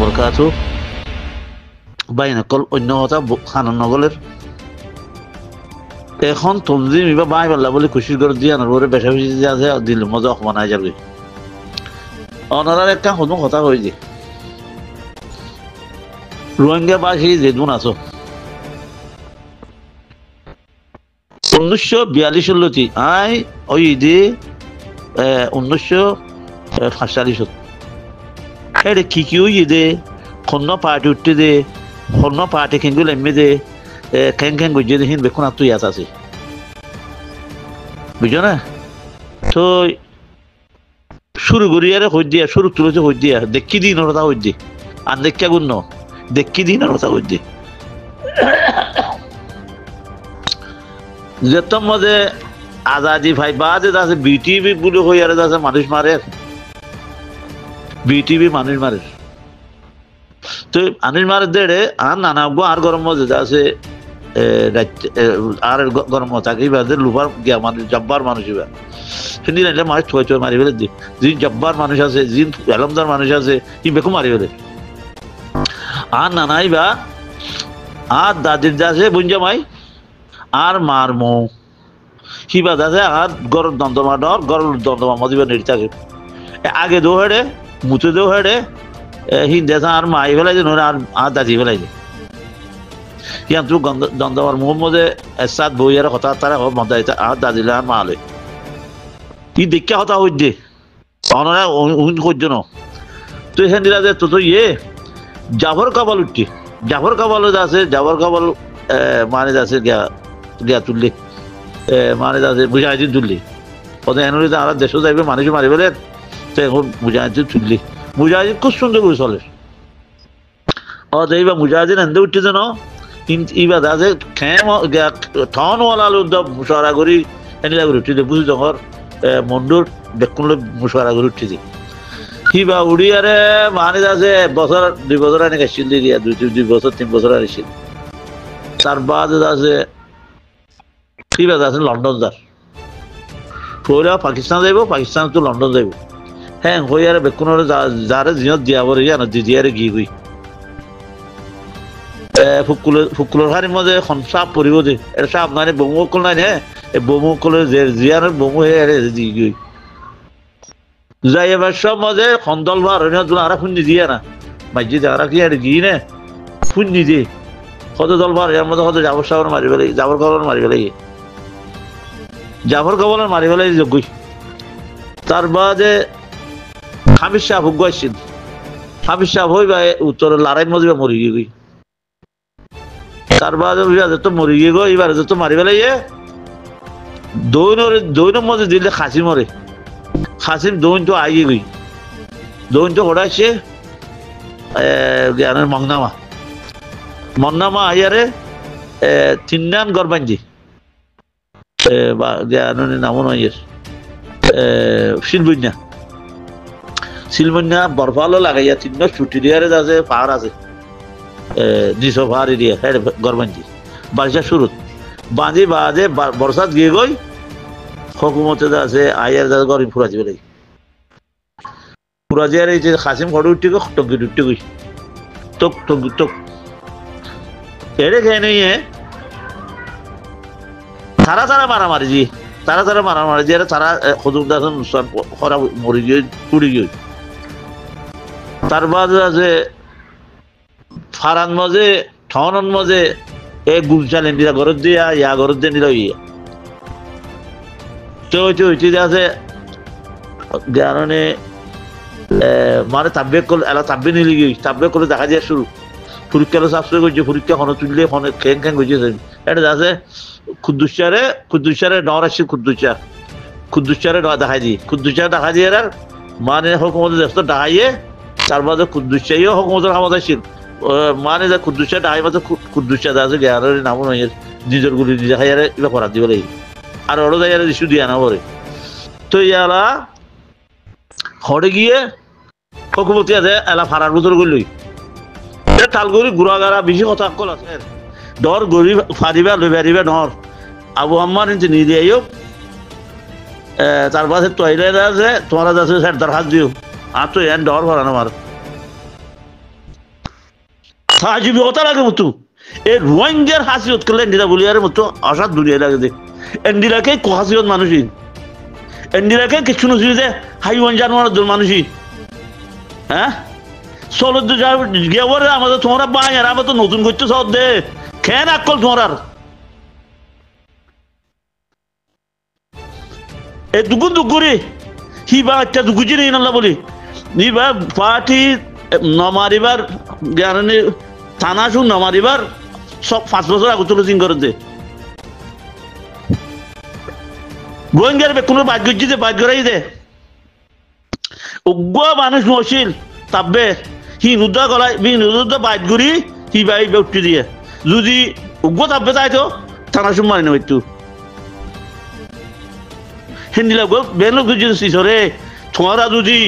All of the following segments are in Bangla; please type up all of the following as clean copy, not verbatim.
বরকাতুহু বাইনাকল অন্য কথা খানন নগলের এখন তনজিম ইবা বাই পাল্লা বলে খুশির ঘর দিয়ে আনার পরে বেশা বেশি যে আছে দিল মজা অপমানায় যাবে অনারার একটা কোনো কথা হয়ে যে রোহিঙ্গা বাসী যেদুন আছো 1942 আই ওই ঈদে 1945 এটা কি ওই ঈদে খন্ন পার্টি উঠতে দে খন্ন পার্টি কিন্তু লেমে দে খেং খেং গুজে দেখিন বেকুন আর তুই আছে বুঝছো না তো শুরু করি আরে হই দিয়া শুরু তুলেছে হই দিয়া দেখি দিন ওরা হই দি আর দেখিয়া গুণ দেখি দিন ওরা হই দি যেতম মধ্যে আজাদি ভাই বাজে আছে বিটিভি বলে হই আর আছে মানুষ মারে বিটিভি মানুষ মারে তো মানুষ মারে দেড়ে আর নানা আর গরম মধ্যে আছে আর গরম থাকে লুবার গিয়া মানুষ জব্বার মানুষ এবার হিন্দি নাইলে মানুষ ছয় ছয় মারি ফেলে দিই যিনি জব্বার মানুষ আছে যিনি এলমদার মানুষ আছে ই বেকু মারি ফেলে আর নানাই বা আর দাদির দাসে বুঞ্জামাই আর মার মৌ কিবা দাসে আর গরম দন্তমা ডর গরম দন্তমা মদিবা নেড়ি থাকে আগে দো হেডে মুতে দো হেডে হিন্দে আর মাই ফেলাই যে আর আর দাদি ফেলাই যে ইয়ান তুই দন্তমার মোহাম্মদে এসাদ বইয়ার কথা তারা মদাই আর দাদিলে আর মা লয় ই দেখা কথা হই দে অনারা করছ ন তো এখান দিলা যে তো ইয়ে জাফর কাবাল উঠছি জাফর কাবাল আছে জাফর কাবাল মানে আছে গিয়া গিয়া তুললি মানে আছে মুজাহিদিন তুললি ওদের এনুরি আর দেশও যাইবে মানুষ মারি ফেলে তো এখন মুজাহিদিন তুললি মুজাহিদিন খুব সুন্দর করে চলে ও এইবার মুজাহিদিন এনে উঠছে যেন ইবা আছে খেম ঠনওয়ালা মুশারা করি এনে করে উঠছে বুঝি যখন মন্ডুর বেকুন মুশারা করে উঠছে কিবা উড়িয়ারে মানে আছে বছর 2 বছর আনে গেছিল দিয়া 2 বছর 3 বছর আসছিল তার বাদ আছে কিবা আছে লন্ডন যার পয়লা পাকিস্তান যাইব পাকিস্তান তো লন্ডন যাইব হ্যাঁ হইয়ারে বেকুনের যারে জিনত দিয়া বলে জানো দিদিয়ারে গি গই ফুকুলের হারির মধ্যে সাপ পরিব যে এটা সাপ মানে বমুকল নাই হ্যাঁ এই বমুকলের জিয়ারের বমু হে দি গই যাই এবার সব মধ্যে খন্দল ভার আর শুনি দিয়ে না মাঝি যারা কি আর গিয়ে না শুনি দিয়ে কত দল ভার এর মধ্যে কত জাবর সাবর মারি ফেলে জাবর কবর মারি ফেলে জাফর কবলের মারি ফেলে যোগ্যই তার বাদে হামিদ শাহ ভোগ্য আসছেন হামিদ শাহ হই বা উত্তরের লড়াইয়ের মধ্যে মরি গিয়ে গই তার বাদে যত মরি গিয়ে গো এবার যত মারি ফেলে দৈনের মধ্যে দিলে খাসি মরে খাসিম দৈন তো আগে গই দৈন তো ওড়াইছে জ্ঞানের মন্নামা আইয়ারে তিন্নান গরবাঞ্জি জ্ঞানের নামও নয় শিলবন্যা বরফালো লাগাইয়া তিন্ন ছুটি দিয়ারে আছে পাহাড় আছে নিচ পাহাড় এরিয়া হ্যাঁ গরবাঞ্জি বারিশা শুরুত বাঁধি বাদে বর্ষাত গিয়ে গই হকুমতে আছে আইয়ার গরিব ফুরাজি বলে ফুরাজি আর এই যে খাসিম ফটো উঠতে গো টক উঠতে গই টক টক টক এড়ে খেয়ে নেই তারা মারামারি জি তারা মারামারি জি তারা হজুর দাসন খরা মরি গিয়ে পুড়ি গিয়ে তার বাদ আছে ফারান মজে ঠনন মজে এই গুমচালেন দিলা ঘরত দিয়া ইয়া ঘরত দিয়ে নিল ইয়া তো আছে জ্ঞানে মানে তাব্বে করলে এলা তাব্বে নিলে গিয়ে তাব্বে করে দেখা যায় শুরু পরীক্ষা সাবস্ক্রাইব করছে পরীক্ষা খন তুললে ফোনে খেং খেং করছে এটা আছে খুদ্দুসারে ডর আসছে খুদ্দুসারে দেখাই দিই খুদ্দুসারে দেখা দিয়ে আর মানে হকুমত দেশ ডাহাইয়ে তার বাদে খুদ্দুসাইও হকুমতের খামত আসছিল মানে যে খুদ্দুসা ডাহাই মাত্র খুদ্দুসা আছে জ্ঞানের নামও নয় নিজের গুলি নিজে খাইয়ারে এবার করার দিব লাগে আর ওরা যাই ইস্যু দিয়া না পরে তো ইয়ালা হরে গিয়ে হকুমতি আছে এলা ফারার ভিতর গলি তালগুড়ি গুড়াগাড়া বেশি কথা কল আছে ডর গড়ি ফারিবা লই ফারিবা ডর আবু আম্মার নিচে নিয়ে দিয়ে তার পাশে টয়লেট আছে তোমার আছে স্যার দরখাস্ত দিও আর তো এন ডর ভরানো আমার সাহায্য কথা লাগে মতো এই রোহিঙ্গার হাসিয়ত করলে এন্ডিরা বলিয়ার মতো আসাদ দুনিয়া লাগে দে এন্ডিরাকে হাসিয়ত মানুষই এন্ডিরাকে কিছু নসি যে হাইওয়ান জানোয়ার দল মানুষই হ্যাঁ চলো গেবরে আমাদের তোমরা বাই আর আমাদের নতুন করতে সব দে খেয়ে আকল তোমার এই দুগুন দুগুরি হিবা একটা দুগুজি নেই না বলি নিবা পার্টি নমারিবার জ্ঞানী থানা শুন নমারিবার সব 5 বছর আগে তুলে সিং করে দে গোয়েঙ্গার কোনো ভাগ্য দে ভাগ্যরাই দে উগ্র মানুষ মশিল তাববে হি নুদ্দা গলায় বি নুদ্দা বাইকগুড়ি হি বাই উঠতে দিয়ে যদি উগ্র তাববে তাই তো থানা শুন মারি নেব একটু হিন্দি লাগো বেলো গুজি সিসরে তোমারা যদি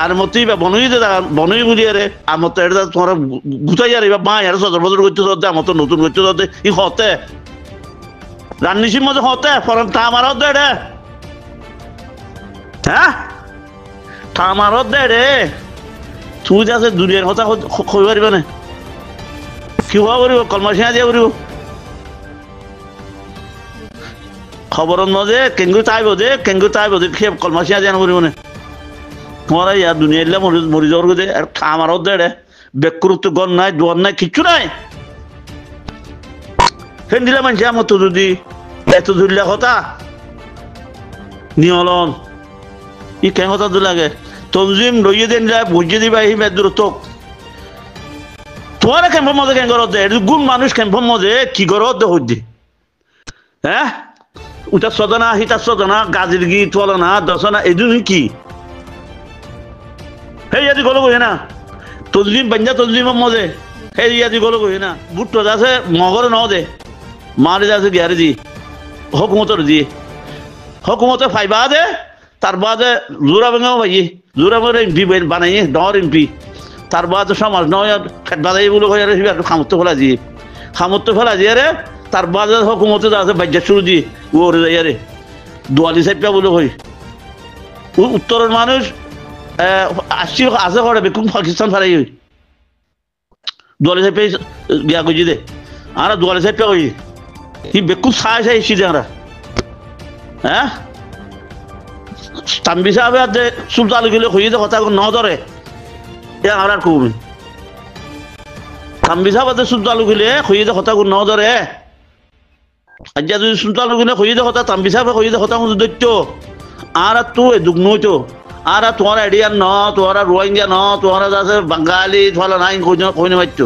আর মতেই বা বনই বুঝিয়ে রে আমার তো এটা তোমরা গুছাই আর বা মা আর 17 বছর করতে চলতে আমার তো নতুন করতে চলতে ই হতে রান্নিসির মধ্যে হতে ফরম তা আমার হতে রে হ্যাঁ তা আমার হতে রে তুই যাচ্ছে দুনিয়ার কথা কই পারিব না কি হওয়া করিব কলমাসিয়া দিয়া করিব খবরের মধ্যে কেঙ্গু তাইব দে খেয়ে কলমাসিয়া দিয়া করিব না তোমার ইয়ার দুনিয়া এলে মরি যাওয়ার কথা আর আমার হতে রে বেকুর তো গন নাই দোয়ার নাই কিচ্ছু নাই ফেন দিলে মানছে আমার তো যদি এত ধরলে কথা নিয়লন ই কেন কথা দু লাগে তনজিম লইয়ে দেন যায় বুঝিয়ে দিবা এই মেদুর তো তোমার কেম্পের মধ্যে কেন করতে গুণ মানুষ কেম্পের মধ্যে কি করতে হচ্ছে হ্যাঁ উঠার সদনা হিতার সদনা গাজির গি তোলনা দশনা এই দুই কি হে ইয়াদি গলো কই না তনজিম বাঞ্জা তনজিমের মধ্যে হে ইয়াদি গলো কই না বুট্টো আছে মগর ন দে মারি আছে গিয়ারে দি হুকুমতর দি হুকুমতে ফাইবা দে তার বাদে জোরা বেঙ্গাও ভাই জোরা বেঙ্গা এমপি বানাই ডর এমপি তার বাদে সমাজ নয় খেট বাজাই বলে কই আর খামত্ব ফেলা দিয়ে রে তার বাদে হুকুমতে আছে বাজ্যা শুরু দি ওরে যাই রে দুয়ালি সাইপা বলে কই উত্তরের মানুষ আসছি আছে করে বেকুন পাকিস্তান ফেলাই দুয়ালি সাইপে গিয়া কই দে আর দুয়ালি সাইপা কই হি বেকুন সাই এসি দে আমরা হ্যাঁ তাম্বি সাহেব আর সুলতান গেলে হয়ে যে কথা ন ধরে এ আর কবি তাম্বি সাহেব আর সুলতান গেলে হয়ে যে কথা ন ধরে আজ যদি সুলতান গেলে হয়ে যে কথা তাম্বি সাহেব হয়ে যে কথা দৈত্য আর তুই দুঃখ নইতো আর তোমার এডিয়ান ন তোমার রোহিঙ্গা ন তোমার আছে বাঙালি ফলে নাই কই মারতো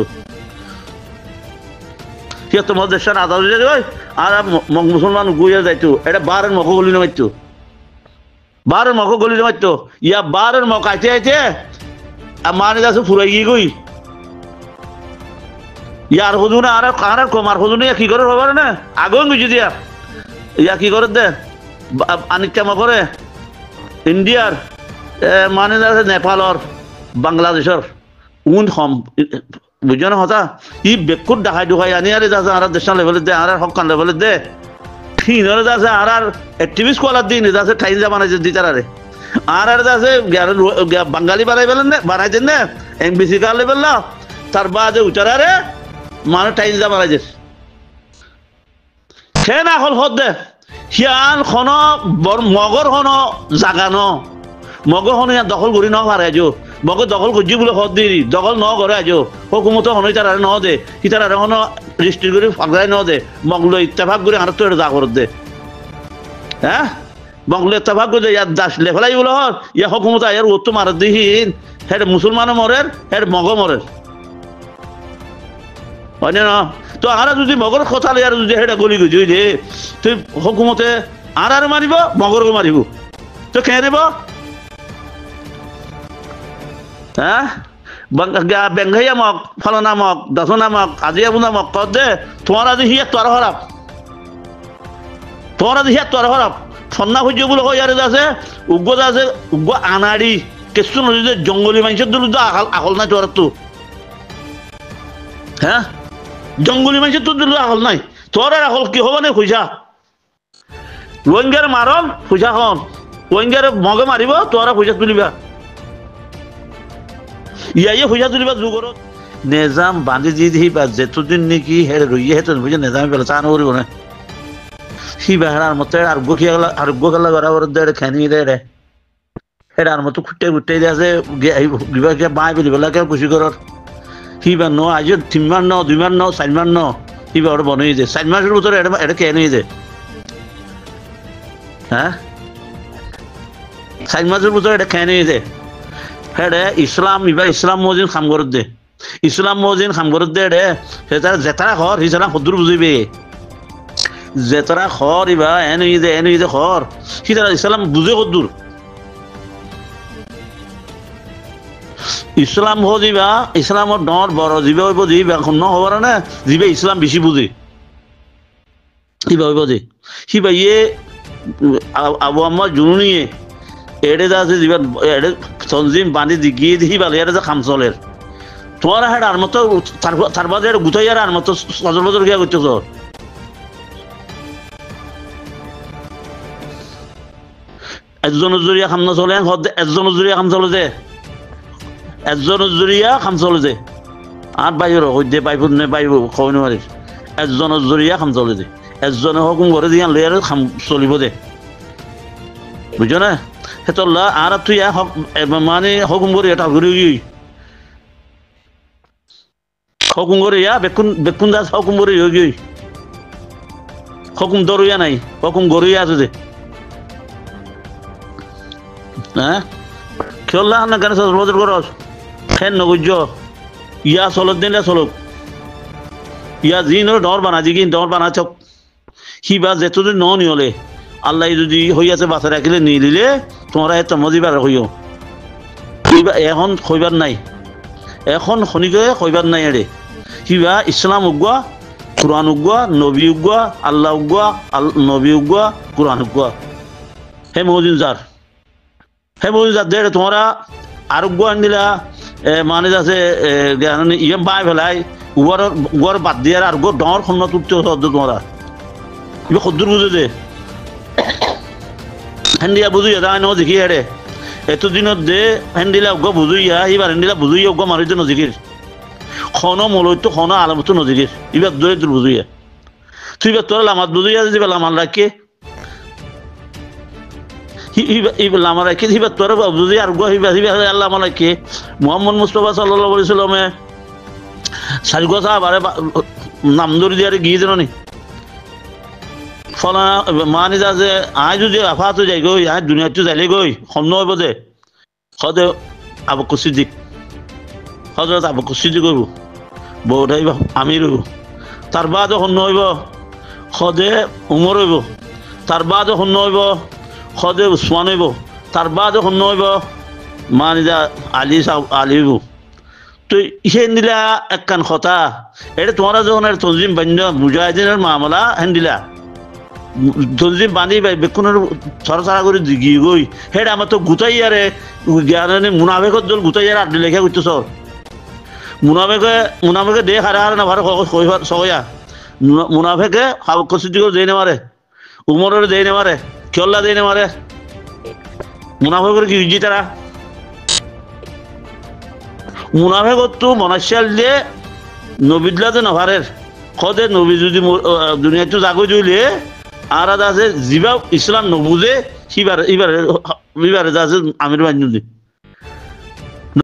সে তোমার দেশের আদাল আর মুসলমান গুইয়া যাইতো এটা বারের মক গলি মারতো বারের মক গলি মারতো ইয়া বারের মক আইতে মানে যাচ্ছে ফুরাই গিয়ে গই ইয়ার হদু না আর কমার হদু না কি করে হবার না আগুন বুঝি দিয়া ইয়া কি করে দে আনিকামা করে ইন্ডিয়ার মানে যাচ্ছে নেপালর বাংলাদেশর উন হম বুঝছো না হতা ই বেকুর ডাকাই ডুকাই আনি আরে যাচ্ছে আর দেশের লেভেলে দে আর হকান লেভেলে দে ফিনরে যাচ্ছে আর অ্যাক্টিভিস্ট কলার দিন যাচ্ছে ঠাইন যা বানাইছে দিতারে আর যাচ্ছে বাঙালি বানাইছেন না এমবিসি কার লেভেল না তার বাদে উচারে মানে ঠাইন যা বানাইছে সে না হল হদ দে সিয়ান খন মগর খন জাগানো মগর খন দখল করি ন পারে আজো মগর দখল করছি বলে হদ দি দখল ন করে আজো হুকুমত হনই তারা ন দে সি তারা এখন রেজিস্ট্রি করে ফাঁকলাই ন দে মগলো ইত্তেফাক করে আর তো এটা দা করে দে হ্যাঁ মগলো ইত্তেফাক করে ইয়ার দাস লেফেলাই বলে হর ইয়া হুকুমত ইয়ার ও তো মার দিহীন হেড মুসলমানও মরের হেড মগ মরের হয় না তো আর যদি মগর কথা লই আর যদি হেডা গলি গুজি দে তুই হুকুমতে আর মারিব মগরকে মারিব তো কে নেব হ্যাঁ বেঙ্গাইয়া মক ফলনা মক দশনা মক আজিয়া বুনা মক কর দে তোমার আজি হিয়া তোর হরাপ সন্না খুঁজে বলে কই আর আছে উগ্র আছে উগ্র আনাড়ি কেসু নদীতে জঙ্গলি মানুষের দূর আকল নাই তোর তো হ্যাঁ জঙ্গলি মানুষের তোর দূর আকল নাই তোর আর আকল কি হব না খুঁজা রোহিঙ্গার মারন খুঁজা হন রোহিঙ্গার মগে মারিব তোরা খুঁজা তুলিবা ইয়াইয়ে খুঁজা তুলিবা যুগর নিজাম বান্ধি দি দি বা যেতদিন নাকি হেরে রইয়ে হেতন বুঝে নিজামে পেলে চান করিব না সি বেহার মতো আরোগ্য খেলা করা বড় দেড় খেনি দেড়ে হেডার মতো খুঁটে খুঁটে আছে গিবা গিয়া বাই বলি বেলা কেউ খুশি করার সিবা ন আজ 3 মাস ন 2 মাস ন 4 মাস ন সিবা ওটা বনে যায় 4 মাসের ভিতরে এটা কে নিয়ে যায় হ্যাঁ 4 মাসের ভিতরে এটা খেয়ে নিয়ে যায় হেডে ইসলাম ইবা ইসলাম মজিন খাম করে দে ইসলাম মজিন খাম করে দে রে সেটা যেতারা ঘর হিসারা সদূর বুঝিবে যেতারা ঘর ইবা এনে ঘর সিতারা ইসলাম বুঝে কদূর ইসলাম হো দিবা ইসলামর ডর বড় জিবে হইব দিবা ন হবার না জিবে ইসলাম বেশি বুঝে কিবা হইব দে সিবা ইয়ে আবু আম্মা জুনুনিয়ে এড়ে আছে দিবা এড়ে তনজিম বাঁধি গিয়ে দিহি বালে এড়ে যে খাম চলের তোমার হেড আর মতো তার বাদে গুতাইয়ার আর মতো সজর বজর গিয়া করতেছ একজনের জরিয়া খাম না চলে একজনের জরিয়া খাম চলে যে একজনের জরিয়া খাম চলে যে আর বাইর হইতে পাইব নে পাইব খাওয়াই নোৱাৰি একজনের জরিয়া খাম চলে যে একজনে হুকুম করে দিয়া লই আর খাম চলিব দে বুঝছো না হেতল্লা আর তুই মানে হুকুম করে এটা ঘুরে হুকুম করে বেকুন দাস হুকুম করে গই হুকুম দরুয়া নাই হুকুম গরুয়া আছে যে হ্যাঁ খেলা না কেন সর্বদর করস খেন নগুজ ইয়া চলত দিলে চলক ইয়া যি ন ডর বানা যি ডর বানা চক সিবা যেতদিন ন নিয়লে আল্লাহ যদি হই আছে বাঁচা রাখিলে নিলিলে তোমরা এত মজিবার হইও এখন কইবার নাই এখন শনিকে কইবার নাই এরে সিবা ইসলাম উগুয়া কোরআন উগুয়া নবী উগুয়া আল্লাহ উগুয়া নবী উগুয়া কোরআন উগুয়া হে মজিন যার দেড় তোমরা আরোগ্য আনিলা মানে আছে ইয়ে বাই ফেলাই উয়ার বাদ দিয়ে আর ডর খন্ন তুলতে হতো তোমরা ইবে সদ্দুর বুঝে দে হেন্দিয়া বুঝুইয়া তাই ন দেখি হেরে এতদিনত দে হেন্দিলা উগ্র বুঝুইয়া এবার হেন্দিলা বুঝুইয়া উগ্র মারিতে নজিকির খন মলৈতো খন আলামতো নজিকির এবার দূরে দূর বুঝুইয়া তুই এবার তোরা লামাত বুঝুইয়া দিবা লামাল রাখে লামা রাখে হিবা তোর যদি আর আল্লাহ মালাকে মোহাম্মদ মুস্তফা সাল্লাল্লাহু আলাইহি সাল্লামে সারিগো সাহাব আরে নাম ধরে দিয়ে গিয়ে দেন নি ফলা মানে যা যে আই যদি আফাত যাই গই আই দুনিয়াতে যাইলে গই খন্ন হইব যে সদে আবু সিদ্দিক হযরত আবু সিদ্দিক হইব বহুত হইব আমির হইব তার বাদে খন্ন হইব সদে উমর হইব তার বাদে খন্ন হইব সদে উসমান হইব তার বাদে খন্ন হইব মানে যা আলী হইব তো হেন দিলা একখান কথা এটা তোমরা যখন তনজিম বান্ধ মুজাহিদিনের মামলা হেন দিলা তনজিম বান্ধি বেকুনের ছড়া করে গিয়ে গই হেড আমার তো গুতাইয়ারে জ্ঞানী মুনাফেকর দল গুতাইয়ারে আড্ডি লেখা করতেছ মুনাফেকে দে হারা হারা না ভারে সগয়া মুনাফেকে কসিদ্দিক দেই নেমারে উমরের দেই নেমারে কেল্লা দেই নেমারে মুনাফেকের কি উজি তারা মুনাফেকতো মনাশাল দিয়ে নবীদলাতে নভারের সদে নবী যদি দুনিয়াতে জাগৈ দিলে আর আছে যিবা ইসলাম নবুঝে সিবারে আছে আমির বান্ধি